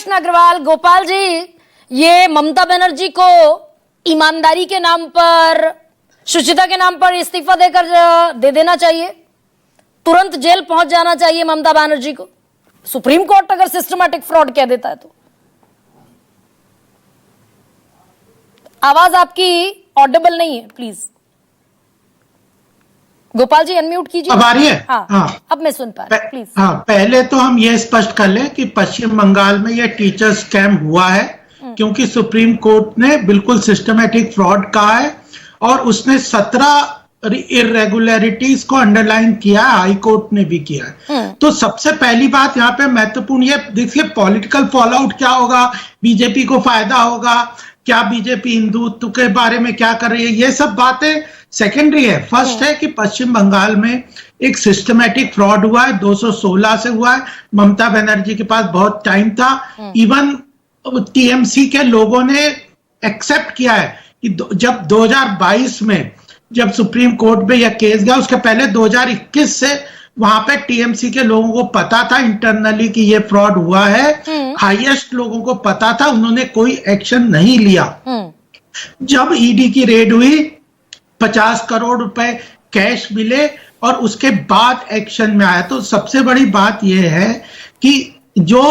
कृष्ण अग्रवाल, गोपाल जी, ये ममता बनर्जी को ईमानदारी के नाम पर, शुचिता के नाम पर इस्तीफा देकर दे देना चाहिए, तुरंत जेल पहुंच जाना चाहिए ममता बनर्जी को। सुप्रीम कोर्ट अगर सिस्टमैटिक फ्रॉड कह देता है तो। आवाज आपकी ऑडिबल नहीं है, प्लीज गोपाल जी अनम्यूट कीजिए। अब आ रही है? हाँ, अब मैं सुन पा रहा हूं, प्लीज। हाँ, पहले तो हम ये स्पष्ट कर लें कि पश्चिम बंगाल में ये टीचर स्कैम हुआ है, क्योंकि सुप्रीम कोर्ट ने बिल्कुल सिस्टमैटिक फ्रॉड कहा है और उसने 17 इरेगुलरिटीज को अंडरलाइन किया है, हाई कोर्ट ने भी किया है। तो सबसे पहली बात यहाँ पे महत्वपूर्ण ये देखिए, पॉलिटिकल फॉलोआउट क्या होगा, बीजेपी को फायदा होगा क्या, बीजेपी हिंदुत्व के बारे में क्या कर रही है, ये सब बातें सेकेंडरी है। फर्स्ट है कि पश्चिम बंगाल में एक सिस्टमैटिक फ्रॉड हुआ है, 216 से हुआ है। ममता बनर्जी के पास बहुत टाइम था, इवन टीएमसी के लोगों ने एक्सेप्ट किया है कि जब 2022 में जब सुप्रीम कोर्ट में यह केस गया, उसके पहले 2021 से वहां पे टीएमसी के लोगों को पता था इंटरनली कि ये फ्रॉड हुआ है, हाईएस्ट लोगों को पता था, उन्होंने कोई एक्शन नहीं लिया। जब ईडी की रेड हुई, 50 करोड़ रुपए कैश मिले और उसके बाद एक्शन में आया। तो सबसे बड़ी बात यह है कि जो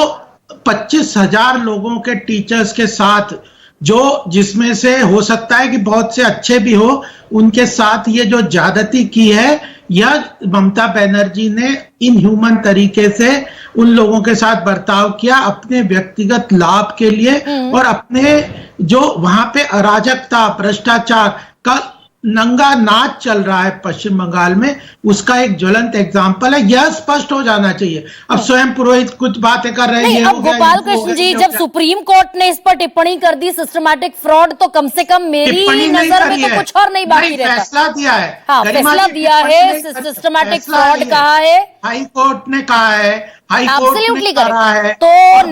25,000 लोगों के टीचर्स के साथ, जो जिसमें से हो सकता है कि बहुत से अच्छे भी हो, उनके साथ ये जो ज्यादती की है, यह ममता बनर्जी ने इनह्यूमन तरीके से उन लोगों के साथ बर्ताव किया अपने व्यक्तिगत लाभ के लिए, और अपने जो वहां पे अराजकता, भ्रष्टाचार का नंगा नाच चल रहा है पश्चिम बंगाल में, उसका एक ज्वलंत एग्जाम्पल है। यह स्पष्ट हो जाना चाहिए। अब स्वयं पुरोहित कुछ बातें कर रहे हैं। अब गोपाल कृष्ण जी, जब सुप्रीम कोर्ट ने इस पर टिप्पणी कर दी सिस्टमैटिक फ्रॉड, तो कम से कम मेरी नजर में तो कुछ और नहीं बाकी रहता। फैसला दिया है, हाँ, फैसला दिया है, सिस्टमैटिक फ्रॉड कहा है, हाई कोर्ट ने कहा है, हाई कोर्ट ने कहा है। तो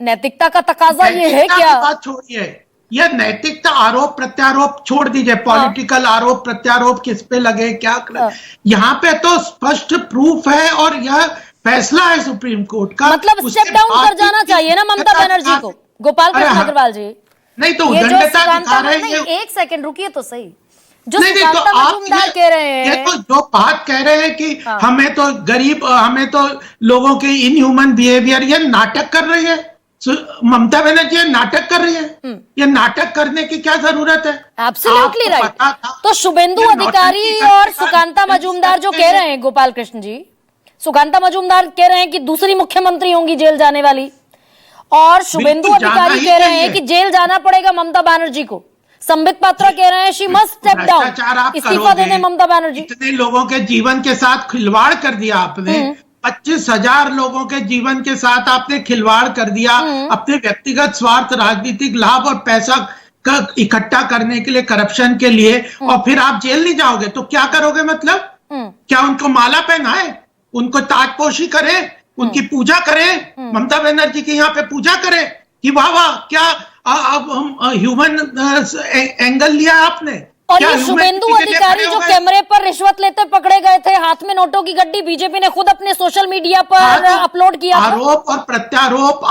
नैतिकता का तकाजा ये है क्या? बात छोड़िए, यह नैतिकता आरोप प्रत्यारोप छोड़ दीजिए, पॉलिटिकल आरोप प्रत्यारोप किस पे लगे क्या यहाँ पे तो स्पष्ट प्रूफ है और यह फैसला है सुप्रीम कोर्ट का। मतलब स्टेप डाउन कर जाना चाहिए ना ममता बनर्जी को, गोपाल कृष्ण अग्रवाल जी। नहीं तो उदंडता दिखा रहे हैं। एक सेकंड रुकिए तो सही, जो सुकांता मजूमदार कह रहे हैं, ये तो जो बात कह रहे हैं कि हमें तो गरीब, हमें तो लोगों के इनह्यूमन बिहेवियर, ये नाटक कर रही है ममता बनर्जी, नाटक कर रही है। ये नाटक करने की क्या जरूरत है? Absolutely right. तो शुभेंदु अधिकारी और सुकांता मजूमदार जो कह रहे हैं, गोपाल कृष्ण जी, सुकांता मजूमदार कह रहे हैं कि दूसरी मुख्यमंत्री होंगी जेल जाने वाली, और शुभेंदु अधिकारी कह रहे हैं कि जेल जाना पड़ेगा ममता बनर्जी को। संबित पात्रा कह रहे हैं शी मस्ट स्टेप डाउन, इस्तीफा दे दें ममता बनर्जी। इतने लोगों के जीवन के साथ खिलवाड़ कर दिया आपने, 25,000 लोगों के जीवन के साथ आपने खिलवाड़ कर दिया, अपने व्यक्तिगत स्वार्थ, राजनीतिक लाभ और पैसा का इकट्ठा करने के लिए, करप्शन के लिए, और फिर आप जेल नहीं जाओगे तो क्या करोगे? मतलब क्या उनको माला पहनाए, उनको ताजपोशी करें, उनकी पूजा करें, ममता बनर्जी की यहाँ पे पूजा करें कि वाह वाह, क्या अब हम ह्यूमन एंगल लिया आपने? और ये शुभेंदु अधिकारी जो कैमरे पर रिश्वत लेते पकड़े गए थे, हाथ में नोटों की गड्डी, बीजेपी ने खुद अपने सोशल मीडिया पर अपलोड किया था। आरोप और प्रत्यारोप,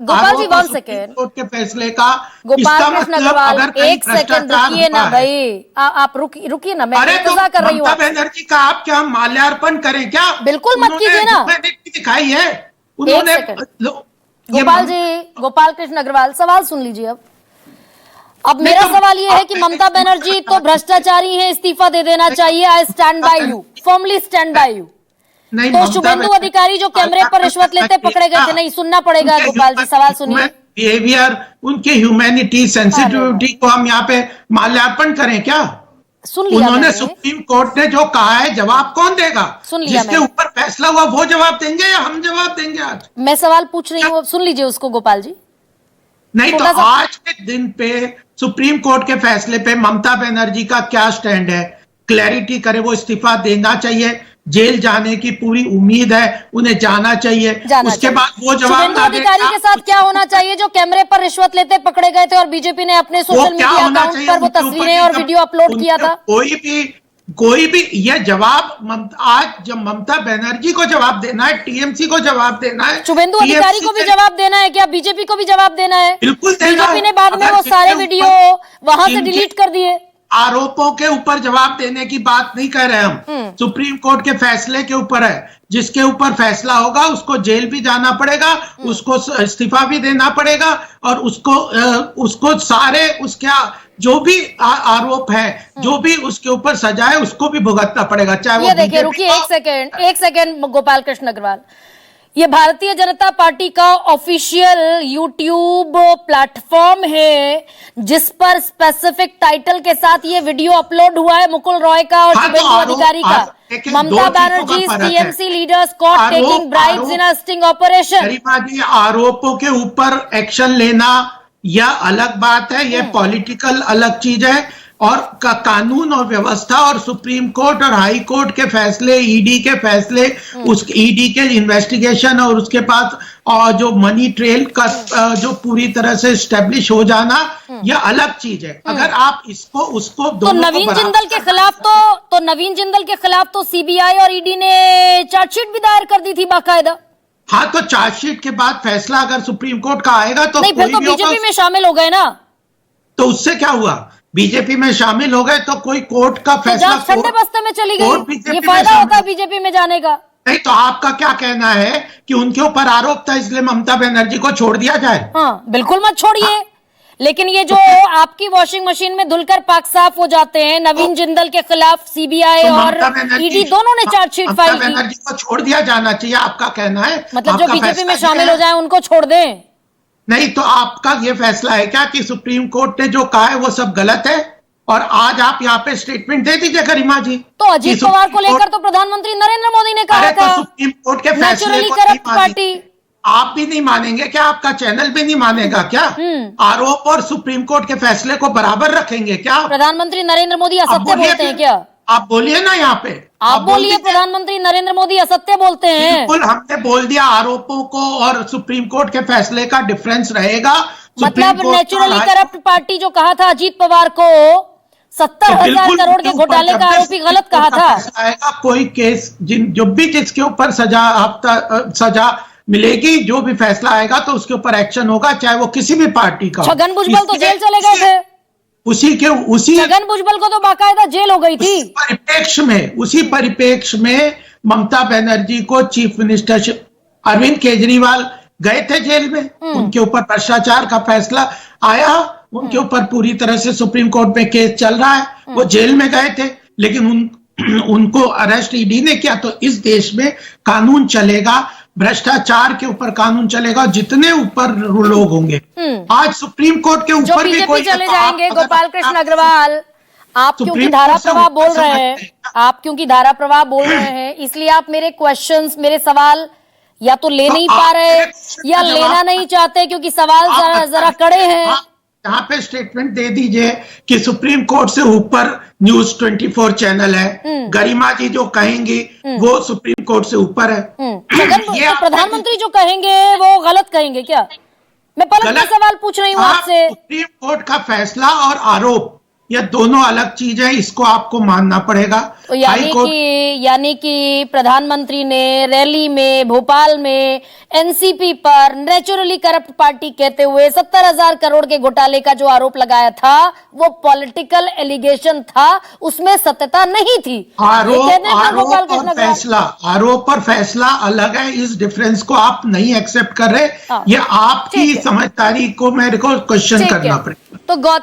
Gopal ji one second, court के फैसले का, गोपाल कृष्ण अग्रवाल एक सेकेंड रुकिए ना भाई, आप रुकिए ना, मैं इंतजार कर रही हूँ। ममता बनर्जी का आप क्या माल्यार्पण करें क्या? बिल्कुल मत कीजिए ना, दिखाई है उन्होंने। गोपाल जी, गोपाल कृष्ण अग्रवाल, सवाल सुन लीजिए। अब मेरा सवाल ये है कि ममता बनर्जी तो भ्रष्टाचारी हैं, इस्तीफा दे देना चाहिए, I stand by you, formally stand by you. तो शुभेंदु अधिकारी जो कैमरे पर रिश्वत लेते पकड़े गए थे, नहीं सुनना पड़ेगा गोपाल जी, सवाल सुनिए। बिहेवियर, उनके ह्यूमैनिटी, सेंसिटिविटी को हम यहाँ पे माल्यार्पण करें क्या? सुन लिया उन्होंने, सुप्रीम कोर्ट ने जो कहा है, जवाब कौन देगा? सुन लिया, जिसके ऊपर फैसला हुआ वो जवाब देंगे या हम जवाब देंगे? आज मैं सवाल पूछ रही हूँ, सुन लीजिए उसको गोपाल जी। नहीं तो आज के दिन पे सुप्रीम कोर्ट के फैसले पे ममता बनर्जी का क्या स्टैंड है? क्लैरिटी करे, वो इस्तीफा देना चाहिए, जेल जाने की पूरी उम्मीद है, उन्हें जाना चाहिए, उसके बाद वो जवाब अधिकारी के साथ क्या होना चाहिए जो कैमरे पर रिश्वत लेते पकड़े गए थे और बीजेपी ने अपने सोशल मीडिया अकाउंट पर वो तस्वीरें और वीडियो अपलोड किया था? कोई भी कोई भी यह जवाब आज जब ममता बनर्जी को जवाब देना है, टीएमसी को जवाब देना है, शुभेंदु अधिकारी को भी जवाब देना है क्या? बीजेपी को भी जवाब देना है? बिल्कुल देना है। बीजेपी ने बाद में वो सारे वीडियो वहां से डिलीट कर दिए। आरोपों के ऊपर जवाब देने की बात नहीं कर रहे हम, सुप्रीम कोर्ट के फैसले के ऊपर है। जिसके ऊपर फैसला होगा उसको जेल भी जाना पड़ेगा, उसको इस्तीफा भी देना पड़ेगा, और उसको सारे उसके जो भी आरोप है, जो भी उसके ऊपर सजा है, उसको भी भुगतना पड़ेगा, चाहे वो। ये देखिए, रुकिए एक सेकेंड गोपाल कृष्ण अग्रवाल, ये भारतीय जनता पार्टी का ऑफिशियल यूट्यूब प्लेटफॉर्म है जिस पर स्पेसिफिक टाइटल के साथ ये वीडियो अपलोड हुआ है मुकुल रॉय का और शुभेंदु अधिकारी का। Mamata Banerjee TMC leaders caught taking bribes in a sting operation. Garima ji, आरोपों के ऊपर एक्शन लेना यह अलग बात है, यह पॉलिटिकल अलग चीज है, और कानून और व्यवस्था और सुप्रीम कोर्ट और हाई कोर्ट के फैसले, ईडी के फैसले, उस ईडी के इन्वेस्टिगेशन और उसके पास और जो मनी ट्रेल का जो पूरी तरह से स्टैब्लिश हो जाना, यह अलग चीज है। अगर आप इसको उसको तो नवीन जिंदल के खिलाफ तो नवीन जिंदल के खिलाफ तो सीबीआई और ईडी ने चार्जशीट भी दायर कर दी थी बाकायदा। हाँ, तो चार्जशीट के बाद फैसला अगर सुप्रीम कोर्ट का आएगा तो नहीं, फिर तो बीजेपी में शामिल हो गए ना। तो उससे क्या हुआ? बीजेपी में शामिल हो गए तो कोई कोर्ट का फैसला ठंडे बस्ते में चली गई, ये फायदा होता है बीजेपी में जाने का। नहीं, तो आपका क्या कहना है कि उनके ऊपर आरोप था इसलिए ममता बनर्जी को छोड़ दिया जाए? हाँ, बिल्कुल मत छोड़िए। हाँ। लेकिन ये जो आपकी वॉशिंग मशीन में धुलकर पाक साफ हो जाते हैं, नवीन जिंदल के खिलाफ सीबीआई और ईडी दोनों ने चार्जशीट फाइल की। बनर्जी को छोड़ दिया जाना चाहिए, आपका कहना है? मतलब जो बीजेपी में शामिल हो जाए उनको छोड़ दें? नहीं, तो आपका ये फैसला है क्या कि सुप्रीम कोर्ट ने जो कहा है वो सब गलत है? और आज आप यहाँ पे स्टेटमेंट दे दीजिए गरिमा जी। तो अजीत पवार को लेकर तो प्रधानमंत्री नरेंद्र मोदी ने कहा था सुप्रीम कोर्ट के फैसले को करप्ट पार्टी। आप भी नहीं मानेंगे क्या? आपका चैनल भी नहीं मानेगा क्या? आरोप और सुप्रीम कोर्ट के फैसले को बराबर रखेंगे क्या? प्रधानमंत्री नरेंद्र मोदी असत्य बोलते हैं क्या? आप बोलिए ना यहाँ पे, आप बोलिए प्रधानमंत्री नरेंद्र मोदी असत्य बोलते हैं। बिल्कुल, हमने बोल दिया आरोपों को और सुप्रीम कोर्ट के फैसले का डिफरेंस रहेगा। मतलब नेचुरली करप्ट पार्टी जो कहा था अजीत पवार को 70,000 करोड़ के घोटाले का आरोपी गलत कहा था। कोई केस जो भी जिसके ऊपर सजा मिलेगी, जो भी फैसला आएगा तो उसके ऊपर एक्शन होगा, चाहे वो किसी भी पार्टी का। छगन भुजबल तो जेल चले गए थे। उसी छगन भुजबल को तो बाकायदा जेल हो गई थी। उसी परिप्रेक्ष्य में ममता बनर्जी को चीफ मिनिस्टर अरविंद केजरीवाल गए थे जेल में, उनके ऊपर भ्रष्टाचार का फैसला आया, उनके ऊपर पूरी तरह से सुप्रीम कोर्ट में केस चल रहा है, वो जेल में गए थे, लेकिन उनको अरेस्ट ईडी ने किया। तो इस देश में कानून चलेगा, भ्रष्टाचार के ऊपर कानून चलेगा, जितने ऊपर लोग होंगे। आज सुप्रीम कोर्ट के ऊपर भी कोई चले जाएंगे। गोपाल कृष्ण अग्रवाल, आप क्योंकि धारा प्रवाह बोल रहे हैं, इसलिए आप मेरे क्वेश्चंस, मेरे सवाल या तो ले नहीं पा रहे या लेना नहीं चाहते, क्योंकि सवाल जरा कड़े हैं। यहाँ पे स्टेटमेंट दे दीजिए कि सुप्रीम कोर्ट से ऊपर न्यूज 24 चैनल है, गरिमा जी जो कहेंगी वो सुप्रीम कोर्ट से ऊपर है। ये प्रधानमंत्री जो कहेंगे वो गलत कहेंगे क्या? मैं पलट के सवाल पूछ रही हूँ आपसे। सुप्रीम कोर्ट का फैसला और आरोप ये दोनों अलग चीज है, इसको आपको मानना पड़ेगा। तो यानी कि प्रधानमंत्री ने रैली में भोपाल में एनसीपी पर नेचुरली करप्ट पार्टी कहते हुए 70,000 करोड़ के घोटाले का जो आरोप लगाया था वो पॉलिटिकल एलिगेशन था, उसमें सत्यता नहीं थी। आरोप और फैसला अलग है, इस डिफरेंस को आप नहीं एक्सेप्ट कर रहे। ये आपकी समझदारी को मेरे को क्वेश्चन करना पड़ेगा। तो गौतम